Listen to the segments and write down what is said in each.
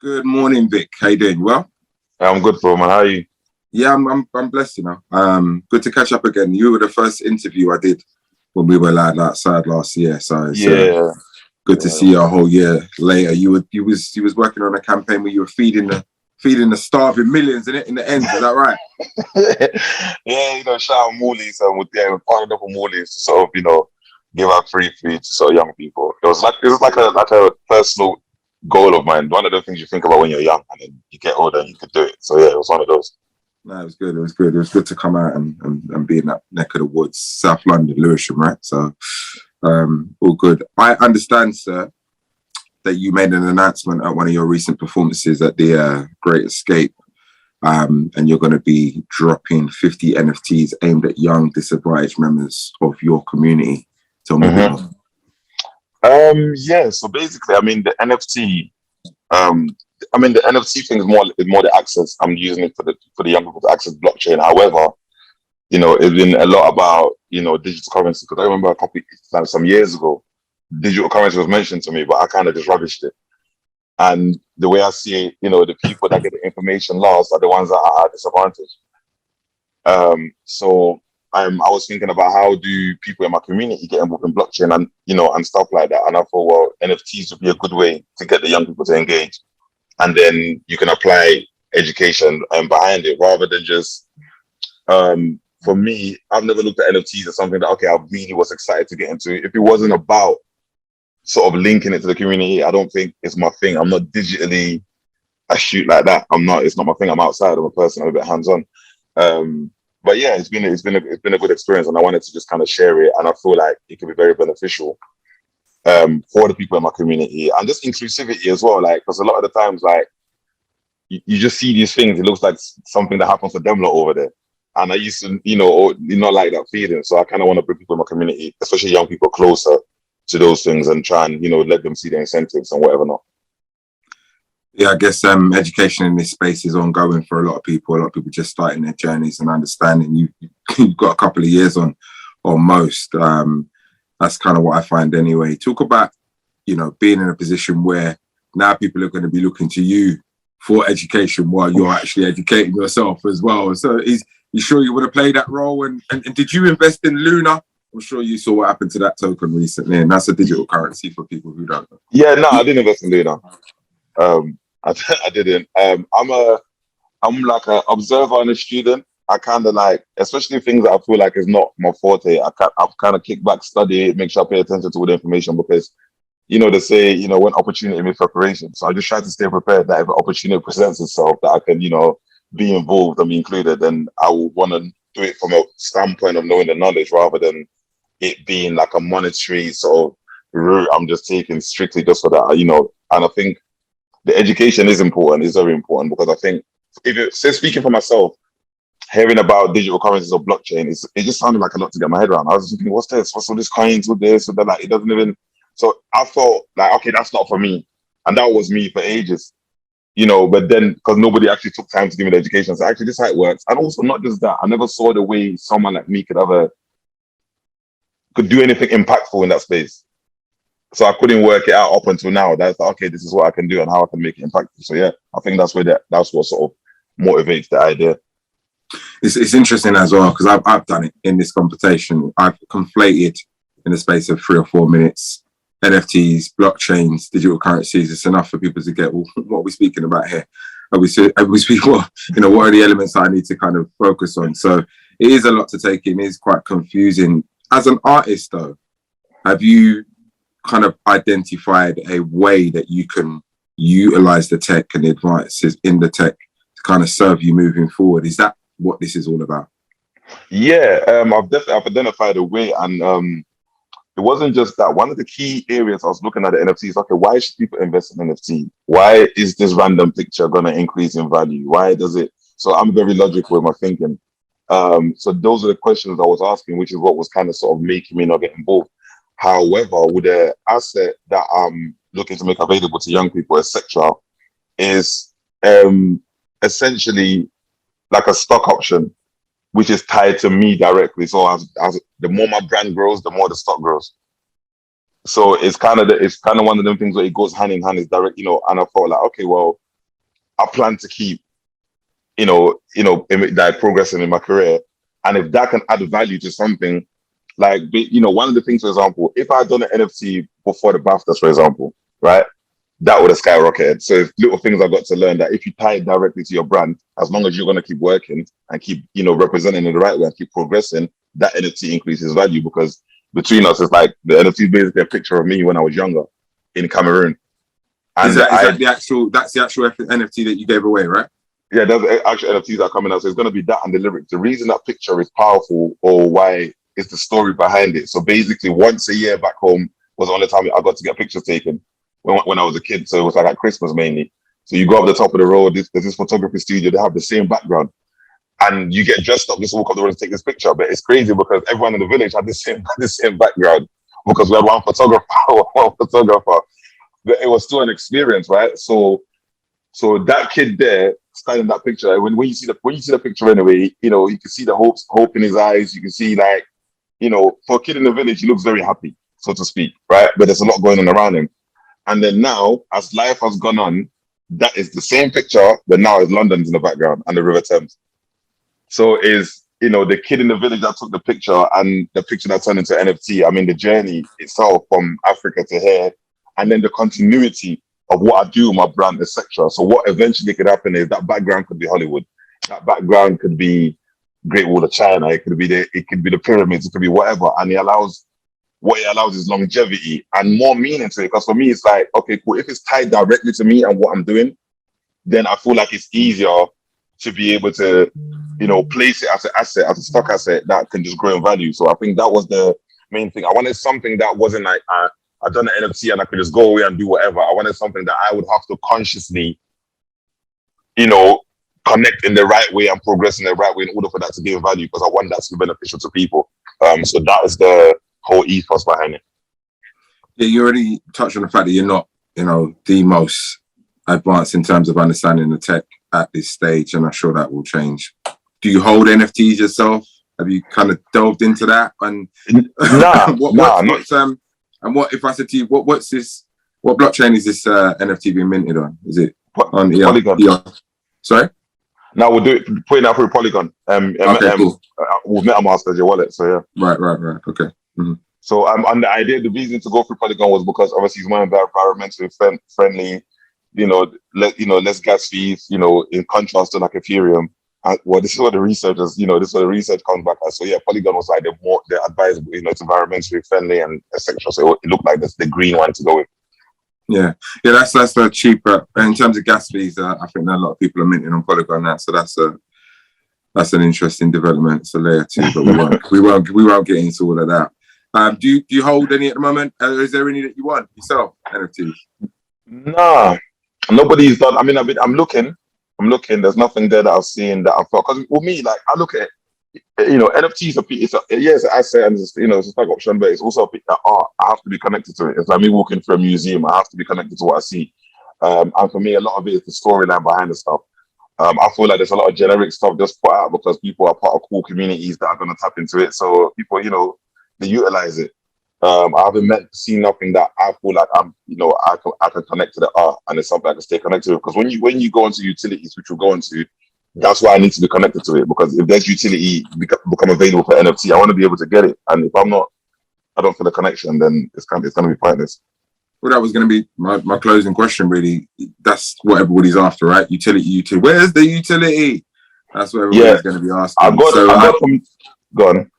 Good morning, Vic. How you doing? Well, I'm good, bro, man. How are you? yeah, I'm blessed, good to catch up again. You were the first interview I did when we were outside last year, so it's Yeah, good to see you a whole year later. You was working on a campaign where you were feeding the starving millions in the end. Is that right? yeah. Shout out Morley's. We partnered up with Morley's to sort of, give out free food to sort of young people. It was like a personal goal of mine. One of the things you think about when you're young, and then you get older and you could do it. So yeah, it was one of those. No, it was good. It was good. It was good to come out and be in that neck of the woods, South London, Lewisham, right? So, all good. I understand, sir, that you made an announcement at one of your recent performances at the Great Escape, and you're going to be dropping 50 NFTs aimed at young, disadvantaged members of your community. Tell me a bit more. Yeah. So basically, the NFT thing is more the access. I'm using it for the young people to access blockchain. However, it's been a lot about digital currency, because I remember some years ago, digital currency was mentioned to me, but I kind of just rubbished it. And the way I see it, the people that get the information last are the ones that are at disadvantage. So I was thinking about how do people in my community get involved in blockchain and stuff like that. And I thought, well, NFTs would be a good way to get the young people to engage. And then you can apply education behind it, rather than just, for me, I've never looked at NFTs as something that, okay, I really was excited to get into. If it wasn't about sort of linking it to the community, I don't think it's my thing. I'm not digitally astute like that. It's not my thing. I'm outside. I'm a person. I'm a bit hands-on. But yeah, it's been a good experience, and I wanted to just kind of share it. And I feel like it could be very beneficial for the people in my community, and just inclusivity as well. Like, because a lot of the times, like, you just see these things, it looks like something that happens to them lot over there. And I used to, not like that feeling. So I kind of want to bring people in my community, especially young people, closer to those things, and try and, let them see the incentives and whatever not. Yeah, I guess education in this space is ongoing for a lot of people. A lot of people just starting their journeys and understanding. You've got a couple of years on most. That's kind of what I find anyway. Talk about, being in a position where now people are going to be looking to you for education while you're actually educating yourself as well. So you sure you want to play that role? And did you invest in Luna? I'm sure you saw what happened to that token recently, and that's a digital currency for people who don't know. Yeah, no, I didn't invest in Luna. I didn't. I'm like an observer and a student. I kind of like, especially things that I feel like is not my forte. I've kind of kick back, study it, make sure I pay attention to all the information, because, they say, when opportunity meets preparation. So I just try to stay prepared that if an opportunity presents itself, that I can, be involved and be included. And I would want to do it from a standpoint of knowing the knowledge, rather than it being like a monetary sort of route I'm just taking strictly just for that, And I think the education is important, is very important, because I think, speaking for myself, hearing about digital currencies or blockchain, it just sounded like a lot to get my head around. I was thinking, what's this? What's all this coins with this? With that? Like, it doesn't even. So I thought, like, okay, that's not for me, and that was me for ages, But then, because nobody actually took time to give me the education, so actually, this is how it works. And also, not just that, I never saw the way someone like me could do anything impactful in that space. So I couldn't work it out up until now. That's like, okay, this is what I can do and how I can make it impactful. So yeah, I think that's what sort of motivates the idea. It's interesting as well, because I've done it in this competition. I've conflated in the space of 3 or 4 minutes NFTs, blockchains, digital currencies. It's enough for people to get, well, what are we speaking about here? Are we speaking, what are the elements I need to kind of focus on? So it is a lot to take in. It is quite confusing. As an artist, though, have you kind of identified a way that you can utilize the tech and the advances in the tech to kind of serve you moving forward? Is that what this is all about? Yeah, I've identified a way, and it wasn't just that. One of the key areas I was looking at the NFTs, okay, why should people invest in NFT? Why is this random picture going to increase in value? Why does it? So I'm very logical with my thinking. So those are the questions I was asking, which is what was kind of sort of making me not get involved. However, with the asset that I'm looking to make available to young people, etc., is essentially like a stock option, which is tied to me directly. So as the more my brand grows, the more the stock grows. So it's kind of one of them things where it goes hand in hand. Is direct, And I thought like, okay, well, I plan to keep, like progressing in my career. And if that can add value to something, like, one of the things, for example, if I had done an NFT before the BAFTAs, for example, right, that would have skyrocketed. So it's little things I got to learn that if you tie it directly to your brand, as long as you're going to keep working and keep, representing in the right way and keep progressing, that NFT increases value, because between us, it's like the NFT is basically a picture of me when I was younger in Cameroon. And that's the actual NFT that you gave away, right? Yeah, there's actual NFTs that are coming out. So it's going to be that and the lyrics. The reason that picture is powerful, or why, is the story behind it. So basically, once a year back home was the only time I got to get pictures taken when I was a kid. So it was like at Christmas mainly. So you go up the top of the road, there's this photography studio, they have the same background. And you get dressed up, just walk up the road and take this picture. But it's crazy because everyone in the village had the same background, because we had one photographer. But it was still an experience, right? So that kid there, standing in that picture, when you see the picture anyway, you can see the hope in his eyes. You can see, like, for a kid in the village, he looks very happy, so to speak, right? But there's a lot going on around him. And then now, as life has gone on, that is the same picture, but now it's London's in the background and the River Thames. So is, the kid in the village that took the picture and the picture that turned into NFT. I mean, the journey itself from Africa to here, and then the continuity of what I do, my brand, etc. So what eventually could happen is that background could be Hollywood. That background could be Great Wall of China. It could be the pyramids. It could be whatever. And what it allows is longevity and more meaning to it. Because for me, it's like, okay, cool. If it's tied directly to me and what I'm doing, then I feel like it's easier to be able to, place it as an asset, as a stock asset that can just grow in value. So I think that was the main thing. I wanted something that wasn't like, I've done an NFT and I could just go away and do whatever. I wanted something that I would have to consciously, connect in the right way and progress in the right way in order for that to gain value, because I want that to be beneficial to people. So that is the whole ethos behind it. Yeah, you already touched on the fact that you're not, the most advanced in terms of understanding the tech at this stage, and I'm sure that will change. Do you hold NFTs yourself? Have you kind of delved into that? And and what if I said to you, what blockchain is this NFT being minted on? Is it on Polygon? Sorry? No, we'll do it, putting out through Polygon. Cool. With MetaMask as your wallet. So yeah. Right. Okay. Mm-hmm. So and the reason to go through Polygon was because obviously it's more environmentally friendly. Less gas fees. In contrast to like Ethereum. This is what the researchers. This is what the research comes back as. So yeah, Polygon was like the advisable. It's environmentally friendly and etc. So it looked like that's the green one to go with. Yeah, that's the cheaper. In terms of gas fees, I think a lot of people are minting on Polygon now, so that's an interesting development. It's a layer two, but we won't get into all of that. Do you hold any at the moment? Is there any that you want yourself, NFTs? Nah, nobody's done. I mean, I'm looking. There's nothing there that I've seen that I felt. Because with me, like, I look at it, NFTs it's an asset and it's a stock option, but it's also a piece that I have to be connected to it. It's like me walking through a museum. I have to be connected to what I see. And for me, a lot of it is the storyline behind the stuff. I feel like there's a lot of generic stuff just put out because people are part of cool communities that are going to tap into it. So people, they utilize it. I haven't seen nothing that I feel like I can connect to the art, and it's something I can stay connected to. Because when you go into utilities, which we'll go into, that's why I need to be connected to it, because if there's utility become available for NFT, I want to be able to get it. And if I'm not, I don't feel the connection, then it's going to be pointless. Well, that was going to be my closing question, really. That's what everybody's after, right? Utility. Where's the utility? That's what everybody's going to be asking. Go on.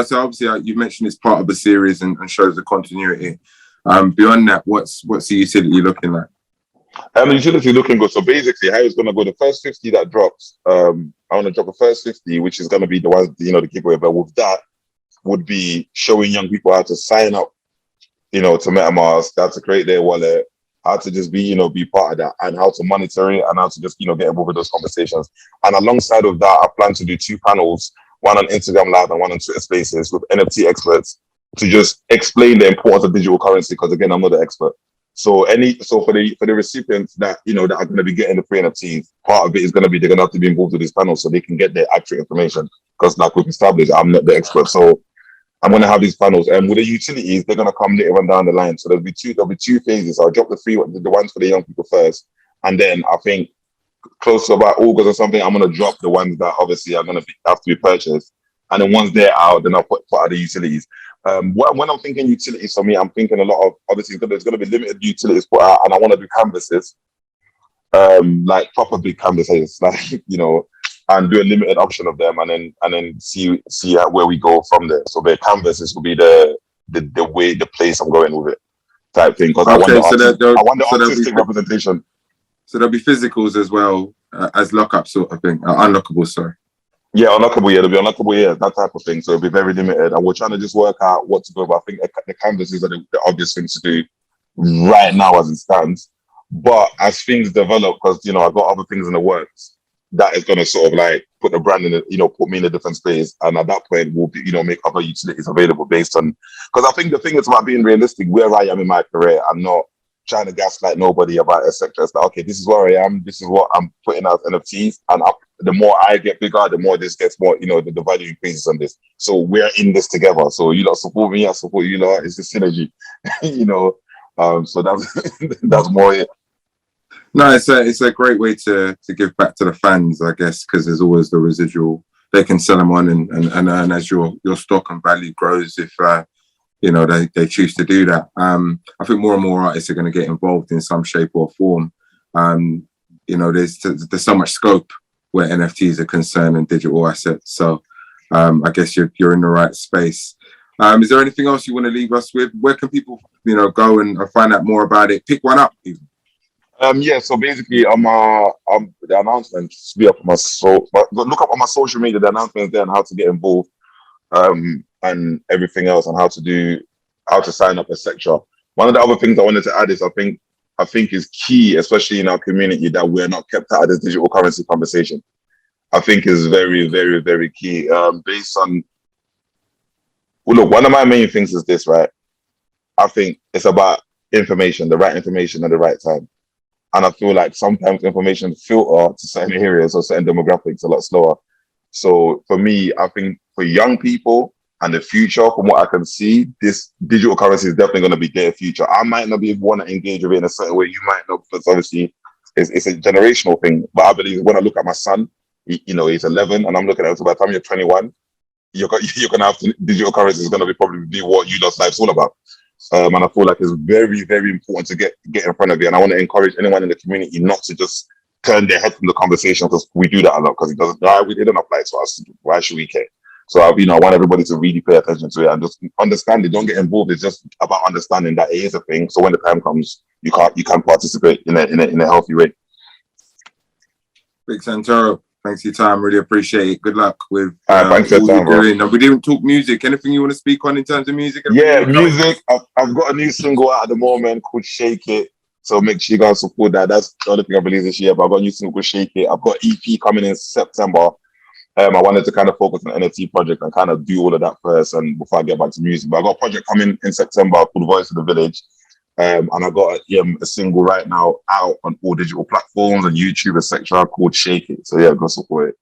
So obviously, you mentioned it's part of the series and shows the continuity. Beyond that, what's the utility looking like? The utility looking good. So basically, how it's going to go, the first 50 that drops, I want to drop the first 50, which is going to be the ones, the giveaway. But with that, would be showing young people how to sign up, to MetaMask, how to create their wallet, how to just be part of that, and how to monitor it, and how to just, get involved with those conversations. And alongside of that, I plan to do 2 panels, one on Instagram Live and one on Twitter Spaces with NFT experts to just explain the importance of digital currency. Because again, I'm not an expert. So for the recipients that that are going to be getting the free NFTs, part of it is going to be they're going to have to be involved with this panel so they can get their accurate information. Because like we've established, I'm not the expert, so I'm going to have these panels. And with the utilities, they're going to come later on down the line. So there'll be two phases. I'll drop the ones for the young people first, and then I think close to about August or something, I'm gonna drop the ones that obviously are gonna have to be purchased. And then once they're out, then I'll put out the utilities. When I'm thinking utilities for me, I'm thinking a lot of, obviously there's gonna be limited utilities put out, and I want to do canvases, like proper big canvases, like, you know, and do a limited option of them, and then see where we go from there. So the canvases will be the way, the place I'm going with it, type thing, because Okay, I want the artistic representation. So there'll be physicals as well, as lockup sort of thing, unlockable, sorry. Yeah, unlockable, yeah, there'll be unlockable, yeah, that type of thing. So it'll be very limited, and we're trying to just work out what to go. But I think the canvases are the obvious thing to do right now as it stands. But as things develop, because, you know, I've got other things in the works, that is going to sort of like put the brand in it, you know, put me in a different space. And at that point, we'll be, you know, make other utilities available based on, because I think the thing is about being realistic where I am in my career. I'm not trying to gaslight nobody about a sector. It's like, okay, this is where I am. This is what I'm putting out NFTs. And the more I get bigger, the more this gets more, you know, the value increases on this. So we're in this together. So you lot support me, I support you lot. It's a synergy, you know. So that's more it. No, it's a great way to give back to the fans, I guess, because there's always the residual. They can sell them on and earn as your stock and value grows if you know, they choose to do that. I think more and more artists are going to get involved in some shape or form. You know, there's so much scope where NFTs are concerned and digital assets. So I guess you're in the right space. Is there anything else you want to leave us with? Where can people, you know, go and find out more about it? Pick one up, even. Yeah, so basically, the announcements be up on look up on my social media, the announcements there, and how to get involved, and everything else, and how to sign up, etc. One of the other things I wanted to add is I think is key, especially in our community, that we're not kept out of this digital currency conversation. I think is very, very, very key. Based on, well, look, one of my main things is this, right? I think it's about information, the right information at the right time. And I feel like sometimes information filter to certain areas or certain demographics a lot slower. So for me, I think for young people and the future, from what I can see, this digital currency is definitely going to be their future. I might not be want to engage with it in a certain way. You might not, because obviously it's a generational thing. But I believe when I look at my son, you know, he's 11, and I'm looking at it, so by the time you're 21, you're going to have digital currency is going to probably be what you lot's life's all about. And I feel like it's very, very important to get in front of it. And I want to encourage anyone in the community not to just turn their head from the conversation, because we do that a lot, because it doesn't, we didn't apply to us. Why should we care? So, I want everybody to really pay attention to it and just understand it. Don't get involved. It's just about understanding that it is a thing. So when the time comes, you can participate in a healthy way. Vic Santoro, thanks for your time. Really appreciate it. Good luck with thanks for your time, bro. And we didn't talk music. Anything you want to speak on in terms of music? Yeah, music. I've got a new single out at the moment called Shake It. So make sure you guys support that. That's the only thing I believe this year. But I've got a new single called Shake It. I've got EP coming in September. I wanted to kind of focus on the NFT project and kind of do all of that first, and before I get back to music. But I got a project coming in September called Voice of the Village. And I got a single right now out on all digital platforms and YouTube, etc., called Shake It. So yeah, go support it.